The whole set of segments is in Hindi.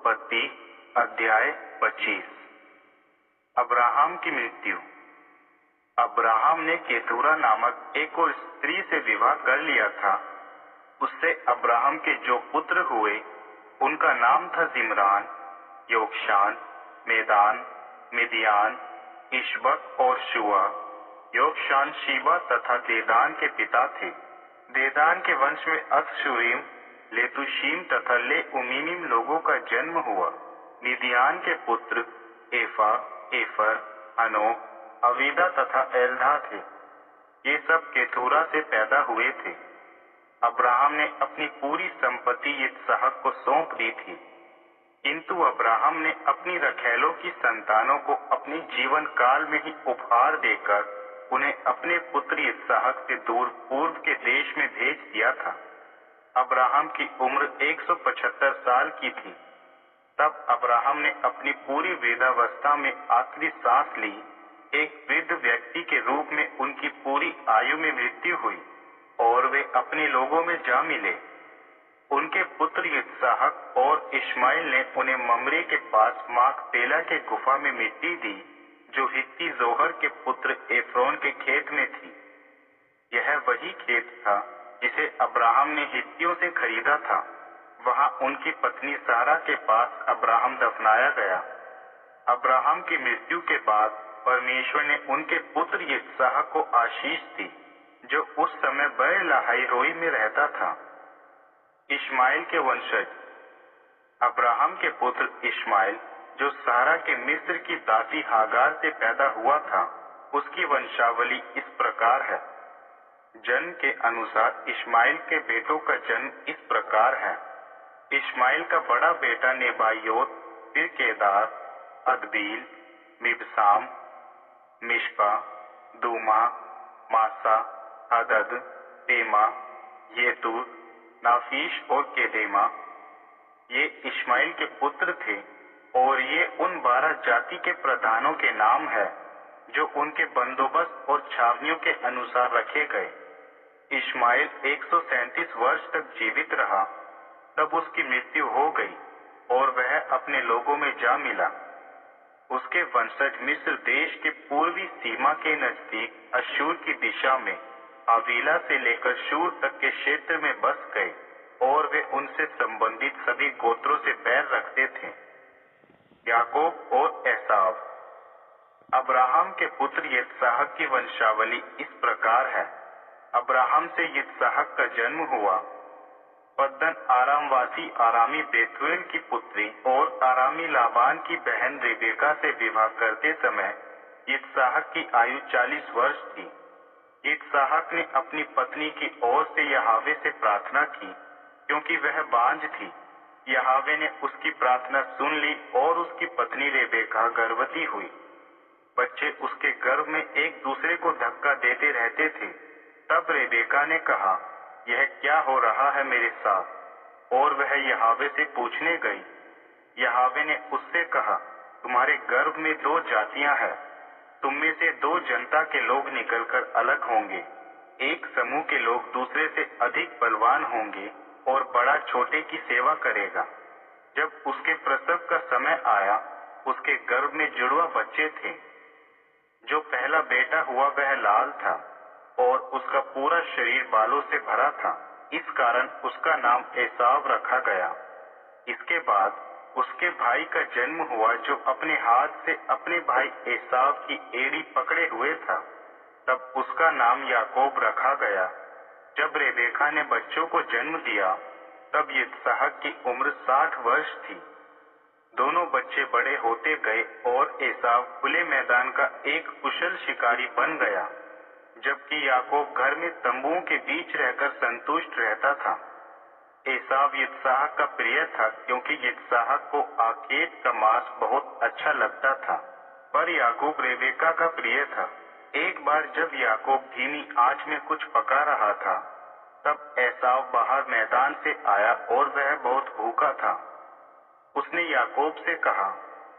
उत्पत्ति अध्याय 25। अब्राहम की मृत्यु। अब्राहम ने केतूरा नामक एक और स्त्री से विवाह कर लिया था। उससे अब्राहम के जो पुत्र हुए उनका नाम था जिम्रान, योक्षान, मेदान, मिदियान, इशबक और शुआ। योक्षान शीबा तथा देदान के पिता थे। देदान के वंश में अक्षुरीम, लेतुशीम तथा ले उमीमीम लोगों का जन्म हुआ। मिदियान के पुत्र एफा, एफर, हनोक, अवीदा तथा एल्धा थे। ये सब केतूरा से पैदा हुए थे। अब्राहम ने अपनी पूरी संपत्ति इसहाक को सौंप दी थी, किंतु अब्राहम ने अपनी रखैलों की संतानों को अपने जीवन काल में ही उपहार देकर उन्हें अपने पुत्र इसहाक से दूर पूर्व के देश में भेज दिया था। अब्राहम की उम्र 175 साल की थी। तब अब्राहम ने अपनी पूरी वृद्धावस्था में आखिरी सांस ली। एक वृद्ध व्यक्ति के रूप में उनकी पूरी आयु में मृत्यु हुई और वे अपने लोगों में जा मिले। उनके पुत्र इसहाक और इश्माइल ने उन्हें ममरे के पास माकपेला के गुफा में मिट्टी दी, जो हित्ती जोहर के पुत्र एफ्रोन के खेत में थी। यह वही खेत था जिसे अब्राहम ने हित्तियों से खरीदा था। वहां उनकी पत्नी सारा के पास अब्राहम दफनाया गया। अब्राहम की मृत्यु के बाद परमेश्वर ने उनके पुत्र इसहाक को आशीष दी, जो उस समय बैर-लहाई-रोई में रहता था। इश्माइल के वंशज। अब्राहम के पुत्र इश्माइल, जो सारा के मिस्र की दासी हागार से पैदा हुआ था, उसकी वंशावली इस प्रकार है। जन्म के अनुसार इश्माइल के बेटों का जन्म इस प्रकार है। इश्माइल का बड़ा बेटा नेबायोत, फिर केदार, अदबील, मिबसाम, मिश्पा, दूमा, मासा, हदद, तेमा, येतूर, नाफीश और केदेमा। ये इश्माइल के पुत्र थे और ये उन 12 जाति के प्रधानों के नाम है, जो उनके बंदोबस्त और छावनियों के अनुसार रखे गए। इश्माइल 137 वर्ष तक जीवित रहा, तब उसकी मृत्यु हो गई और वह अपने लोगों में जा मिला। उसके वंशज मिस्र देश के पूर्वी सीमा के नजदीक अश्शूर की दिशा में हाविला से लेकर शूर तक के क्षेत्र में बस गए और वे उनसे संबंधित सभी गोत्रों से बैर रखते थे। याकूब और एसाव। अब्राहम के पुत्र इसहाक की वंशावली इस प्रकार है। अब्राहम से इसहाक का जन्म हुआ। पद्दन आरामवासी आरामी बेथुएल की पुत्री और आरामी लाबान की बहन रेबेका से विवाह करते समय इसहाक की आयु 40 वर्ष थी। इसहाक ने अपनी पत्नी की ओर से यहावे से प्रार्थना की, क्योंकि वह बांझ थी। यहावे ने उसकी प्रार्थना सुन ली और उसकी पत्नी रेबेका गर्भवती हुई। बच्चे उसके गर्भ में एक दूसरे को धक्का देते रहते थे। तब रेबेका ने कहा, यह क्या हो रहा है मेरे साथ? और वह यहावे से पूछने गई। यहावे ने उससे कहा, तुम्हारे गर्भ में 2 जातियां हैं। तुम में से 2 जनता के लोग निकलकर अलग होंगे। एक समूह के लोग दूसरे से अधिक बलवान होंगे और बड़ा छोटे की सेवा करेगा। जब उसके प्रसव का समय आया, उसके गर्भ में जुड़वा बच्चे थे। जो पहला बेटा हुआ वह लाल था और उसका पूरा शरीर बालों से भरा था। इस कारण उसका नाम एसाव रखा गया। इसके बाद उसके भाई का जन्म हुआ, जो अपने हाथ से अपने भाई एसाव की एड़ी पकड़े हुए था। तब उसका नाम याकूब रखा गया। जब रेबेका ने बच्चों को जन्म दिया, तब इसहाक की उम्र 60 वर्ष थी। दोनों बच्चे बड़े होते गए और एसाव खुले मैदान का एक कुशल शिकारी बन गया, जबकि याकूब घर में तंबुओं के बीच रहकर संतुष्ट रहता था। एसाव इसहाक का प्रिय था, क्योंकि इसहाक को आकेत का मांस बहुत अच्छा लगता था, पर याकूब रेबेका का प्रिय था। एक बार जब याकूब धीमी आंच में कुछ पका रहा था, तब एसाव बाहर मैदान से आया और वह बहुत भूखा था। उसने याकूब से कहा,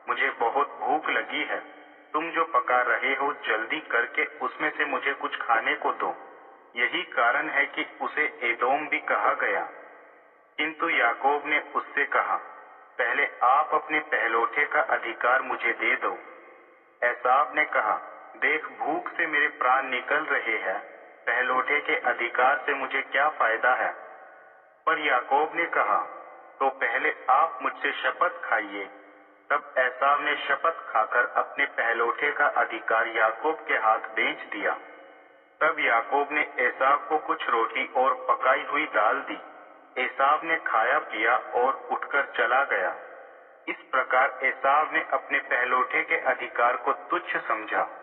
मुझे बहुत भूख लगी है। तुम जो पका रहे हो जल्दी करके उसमें से मुझे कुछ खाने को दो। यही कारण है कि उसे एदोम भी कहा गया। किंतु याकूब ने उससे कहा, पहले आप अपने पहलौठे का अधिकार मुझे दे दो। एसाव ने कहा, देख भूख से मेरे प्राण निकल रहे हैं, पहलौठे के अधिकार से मुझे क्या फायदा है। पर याकूब ने कहा, तो पहले आप मुझसे शपथ खाइए। तब एसाव ने शपथ खाकर अपने पहलौठे का अधिकार याकूब के हाथ बेच दिया। तब याकूब ने एसाव को कुछ रोटी और पकाई हुई दाल दी। एसाव ने खाया पिया और उठकर चला गया। इस प्रकार एसाव ने अपने पहलौठे के अधिकार को तुच्छ समझा।